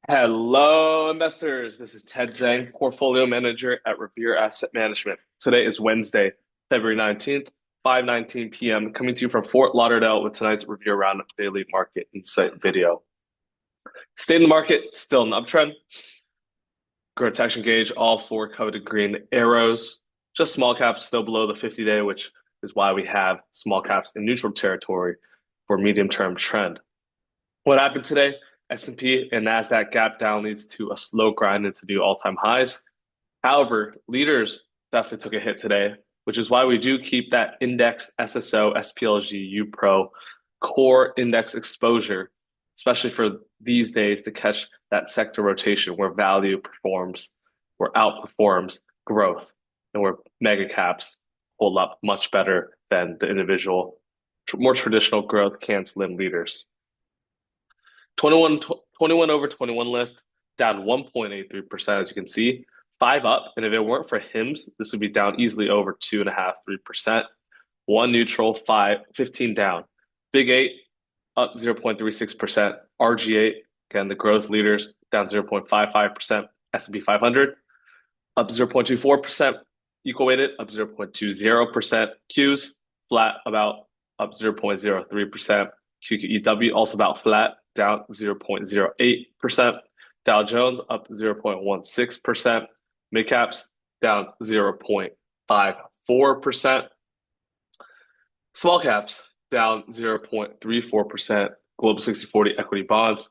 Hello, investors. This is Ted Zhang, Portfolio Manager at Revere Asset Management. Today is Wednesday, February 19th, 5:19 p.m., coming to you from Fort Lauderdale with tonight's Revere Roundup Daily Market Insight video. Stay in the market, still an uptrend. GROTECTION gauge, all four coveted green arrows. Just small caps still below the 50-day, which is why we have small caps in neutral territory for medium-term trend. What happened today? S&P and NASDAQ gap down leads to a slow grind into new all-time highs. However, leaders definitely took a hit today, which is why we do keep that indexed SSO, SPLG, UPRO core index exposure, especially for these days to catch that sector rotation where value performs or outperforms growth and where mega caps hold up much better than the individual, more traditional growth canceling leaders. 21 over 21 list, down 1.83%, as you can see. Five up, and if it weren't for HIMS, this would be down easily over 2.5%, 3%. One neutral, 15 down. Big eight, up 0.36%. RG8, again, the growth leaders, down 0.55%. S&P 500, up 0.24%. Equal weighted, up 0.20%. Qs, flat, about up 0.03%. QQEW, also about flat, down 0.08%. Dow Jones up 0.16%. Mid caps down 0.54%. Small caps down 0.34%. Global 60/40 equity bonds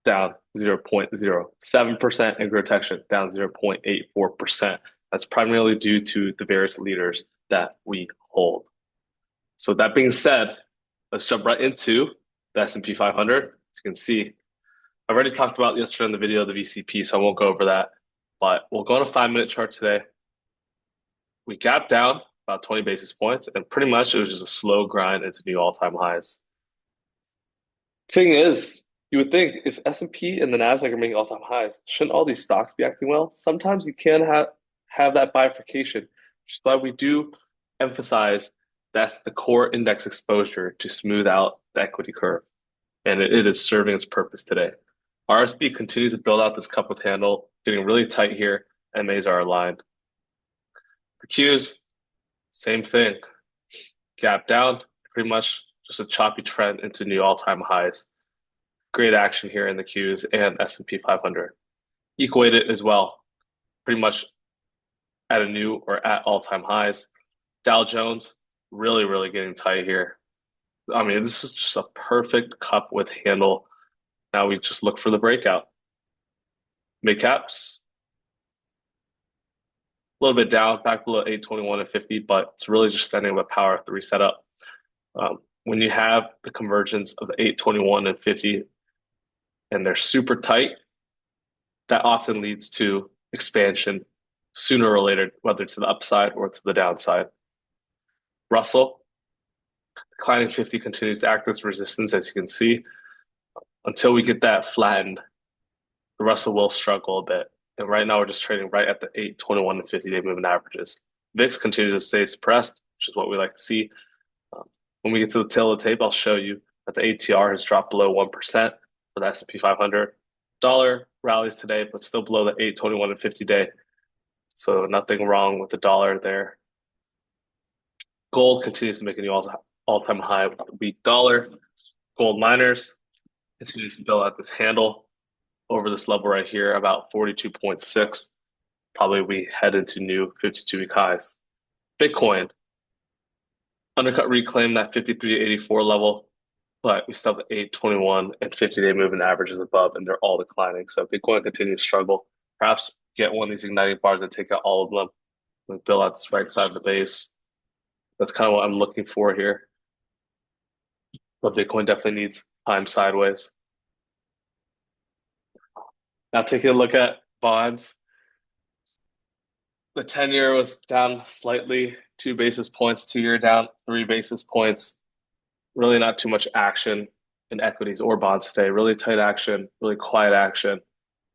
down 0.07%. And GROTECTION down 0.84%. That's primarily due to the various leaders that we hold. So that being said, let's jump right into the S&P 500. As you can see, I've already talked about yesterday in the video the VCP, so I won't go over that. But we'll go on a 5-minute chart today. We gapped down about 20 basis points, and pretty much it was just a slow grind into new all-time highs. Thing is, you would think if S&P and the Nasdaq are making all-time highs, shouldn't all these stocks be acting well? Sometimes you can have that bifurcation, which is why we do emphasize that's the core index exposure to smooth out the equity curve. And it is serving its purpose today. RSB continues to build out this cup with handle, getting really tight here. MAs are aligned. The Qs, same thing. Gap down, pretty much just a choppy trend into new all-time highs. Great action here in the Qs and S&P 500. Equal weighted as well, pretty much at a new or at all-time highs. Dow Jones, really getting tight here. I mean, this is just a perfect cup with handle. Now we just look for the breakout. Mid caps, a little bit down, back below 821 and 50, but it's really just standing with power 3 setup. When you have the convergence of the 821 and 50 and they're super tight, that often leads to expansion sooner or later, whether to the upside or to the downside. Russell, declining 50 continues to act as resistance, as you can see. Until we get that flattened, the Russell will struggle a bit. And right now we're just trading right at the 821 and 50-day moving averages. VIX continues to stay suppressed, which is what we like to see. When we get to the tail of the tape, I'll show you that the ATR has dropped below 1% for the S&P 500. Dollar rallies today, but still below the 821 and 50-day. So nothing wrong with the dollar there. Gold continues to make a new all-time high with the weak dollar. Gold miners continues to build out this handle over this level right here, about 42.6. Probably we head into new 52-week highs. Bitcoin, undercut reclaim that 53.84 level, but we still have the 821 and 50-day moving averages above, and they're all declining. So Bitcoin continues to struggle. Perhaps get one of these igniting bars and take out all of them and fill out this right side of the base. That's kind of what I'm looking for here. But Bitcoin definitely needs time sideways. Now taking a look at bonds. The 10-year was down slightly, 2 basis points, 2-year down 3 basis points. Really not too much action in equities or bonds today. Really tight action, really quiet action.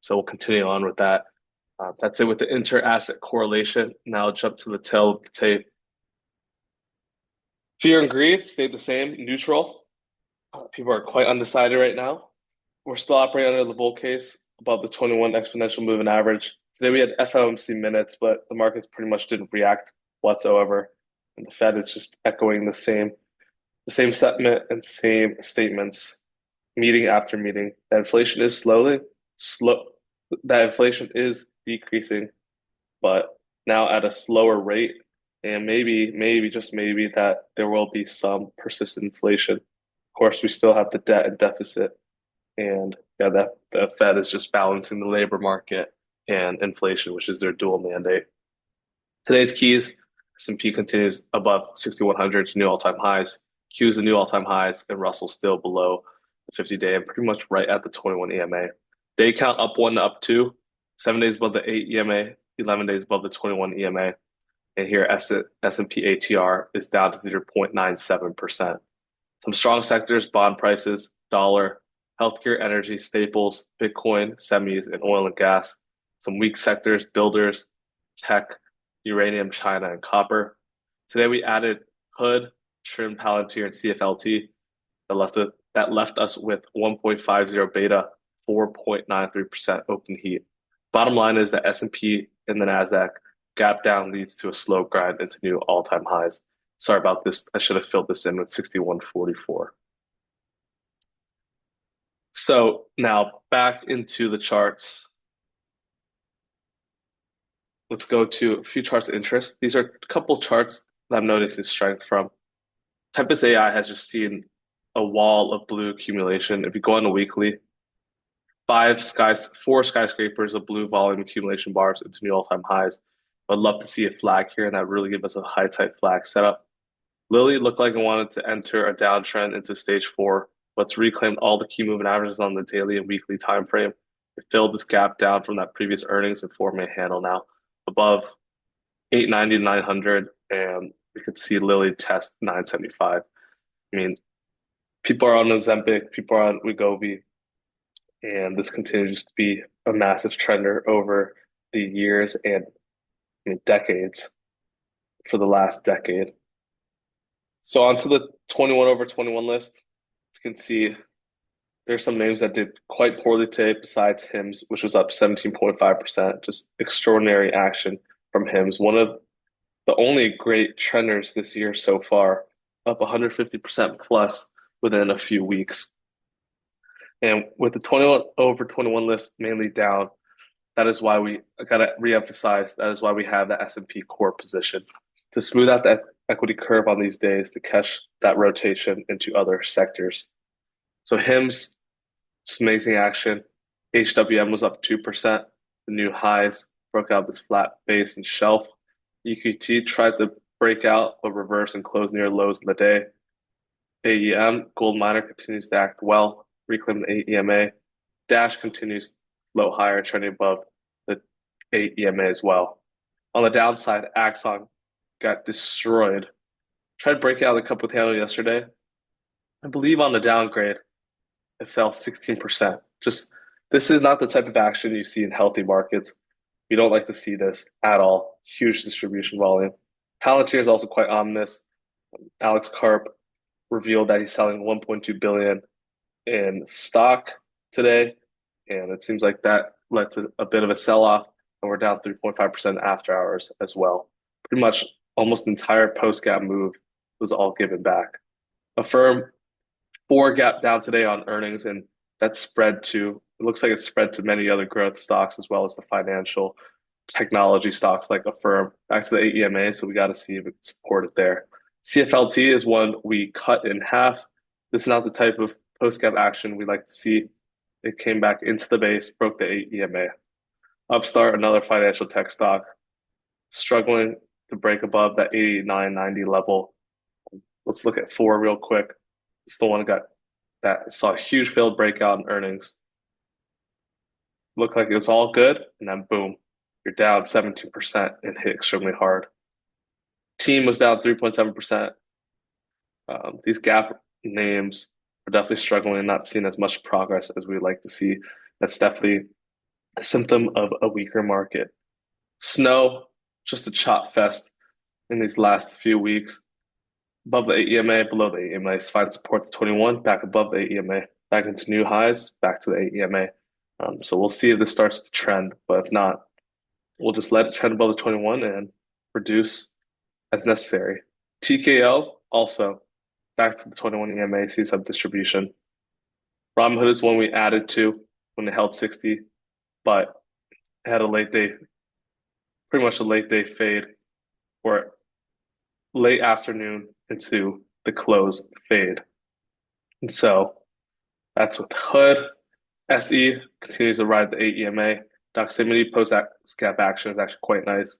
So we'll continue on with that. That's it with the inter-asset correlation. Now I'll jump to the tail of the tape. Fear and greed stayed the same, neutral. People are quite undecided right now. We're still operating under the bull case. above the 21 exponential moving average. Today we had FOMC minutes, but the markets pretty much didn't react whatsoever. And the Fed is just echoing the same sentiment and same statements, meeting after meeting. That inflation is slow. That inflation is decreasing, but now at a slower rate, and maybe just maybe that there will be some persistent inflation. Of course, we still have the debt and deficit, and yeah, that the Fed is just balancing the labor market and inflation, which is their dual mandate. Today's keys: S&P continues above 6,100 to new all-time highs. Q's the new all-time highs, and Russell still below the 50-day and pretty much right at the 21 EMA. Day count up 1 to up 2, 7 days above the 8 EMA, 11 days above the 21 EMA. And here S&P ATR is down to 0.97%. Some strong sectors: bond prices, dollar, healthcare, energy, staples, Bitcoin, semis, and oil and gas. Some weak sectors: builders, tech, uranium, China, and copper. Today we added Hood, Trim, Palantir, and CFLT that left us with 1.50 beta, 4.93% open heat. Bottom line is that S&P and the Nasdaq gap down leads to a slow grind into new all-time highs. Sorry about this. I should have filled this in with 6144. So now back into the charts. Let's go to a few charts of interest. These are a couple charts that I'm noticing strength from. Tempest AI has just seen a wall of blue accumulation. If you go on a weekly, four skyscrapers of blue volume accumulation bars into new all-time highs. I'd love to see a flag here, and that really give us a high type flag setup. Lilly looked like it wanted to enter a downtrend into stage 4, but it's reclaimed all the key moving averages on the daily and weekly time frame. It filled this gap down from that previous earnings and form a handle now above 890 to 900, and we could see Lilly test 975. I mean, people are on Ozempic, people are on Wegovy, and this continues to be a massive trender over the years and decades, for the last decade. So onto the 21 over 21 list. You can see there's some names that did quite poorly today besides HIMS, which was up 17.5%. Just extraordinary action from HIMS. One of the only great trenders this year so far, up 150% plus within a few weeks. And with the 21 over 21 list mainly down, that is why we got to reemphasize, that is why we have the S&P core position to smooth out that equity curve on these days to catch that rotation into other sectors. So HIMS, some amazing action. HWM was up 2%. The new highs broke out this flat base and shelf. EQT tried to break out but reverse and close near lows of the day. AEM, gold miner, continues to act well, reclaim the 8 EMA. Dash continues low higher, trending above the 8 EMA as well. On the downside, Axon got destroyed. Tried to break out of the cup with handle yesterday. I believe on the downgrade, it fell 16%. Just this is not the type of action you see in healthy markets. We don't like to see this at all. Huge distribution volume. Palantir is also quite ominous. Alex Karp revealed that he's selling 1.2 billion in stock today, and it seems like that led to a bit of a sell-off, and we're down 3.5% after hours as well. Pretty much almost the entire post-gap move was all given back. Affirm 4 gap down today on earnings, and that's spread to, it looks like it's spread to many other growth stocks as well as the financial technology stocks like Affirm. Back to the 8 EMA, so we got to see if it's supported there. CFLT is one we cut in half. This is not the type of post-gap action we like to see. It came back into the base, broke the 8 EMA. Upstart, another financial tech stock, struggling to break above that 89.90 level. Let's look at 4 real quick. It's the one that saw a huge failed breakout in earnings. Looked like it was all good, and then boom, you're down 17% and hit extremely hard. Team was down 3.7%. These gap names are definitely struggling and not seeing as much progress as we'd like to see. That's definitely a symptom of a weaker market. Snow, just a chop fest in these last few weeks. Above the 8 EMA, below the 8 EMA, find support to 21, back above the 8 EMA, back into new highs, back to the 8 EMA. So we'll see if this starts to trend, but if not, we'll just let it trend above the 21 and reduce as necessary. TKO also back to the 21 EMA, see some distribution. Robinhood is one we added to when it held 60, but it had a late day, pretty much a late day fade or late afternoon into the close fade. And so that's with Hood. SE continues to ride the 8 EMA. Doximity post gap action is actually quite nice.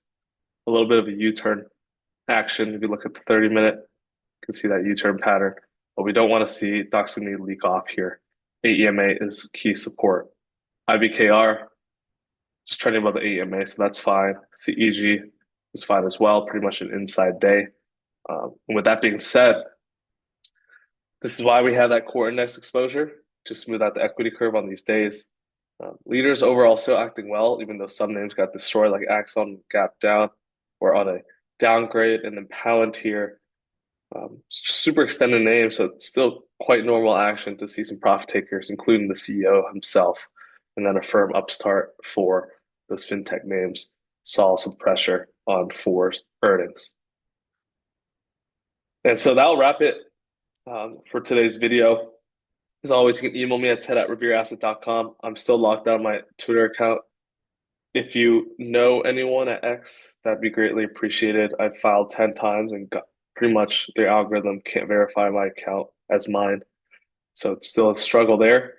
A little bit of a U-turn action. If you look at the 30-minute, you can see that U-turn pattern. But we don't want to see Doximity leak off here. 8 EMA is key support. IBKR just trending above the 8 EMA, so that's fine. CEG is fine as well, pretty much an inside day. And with that being said, this is why we have that core index exposure to smooth out the equity curve on these days. Leaders overall still acting well, even though some names got destroyed, like Axon gap down or on a downgrade, and then Palantir, super extended name, so it's still quite normal action to see some profit takers, including the CEO himself, and then a firm upstart for those fintech names saw some pressure on Four's earnings. And so that'll wrap it for today's video. As always, you can email me at ted@revereasset.com. I'm still locked out of my Twitter account. If you know anyone at X, that'd be greatly appreciated. I've filed 10 times and got pretty much their algorithm can't verify my account as mine. So it's still a struggle there.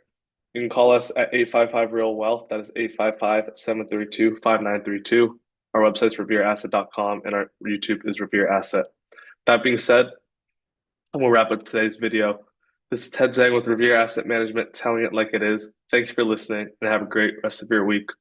You can call us at 855 Real Wealth. That is 855-732-5932. Our website is revereasset.com and our YouTube is Revere Asset. That being said, we'll wrap up today's video. This is Ted Zhang with Revere Asset Management, telling it like it is. Thank you for listening and have a great rest of your week.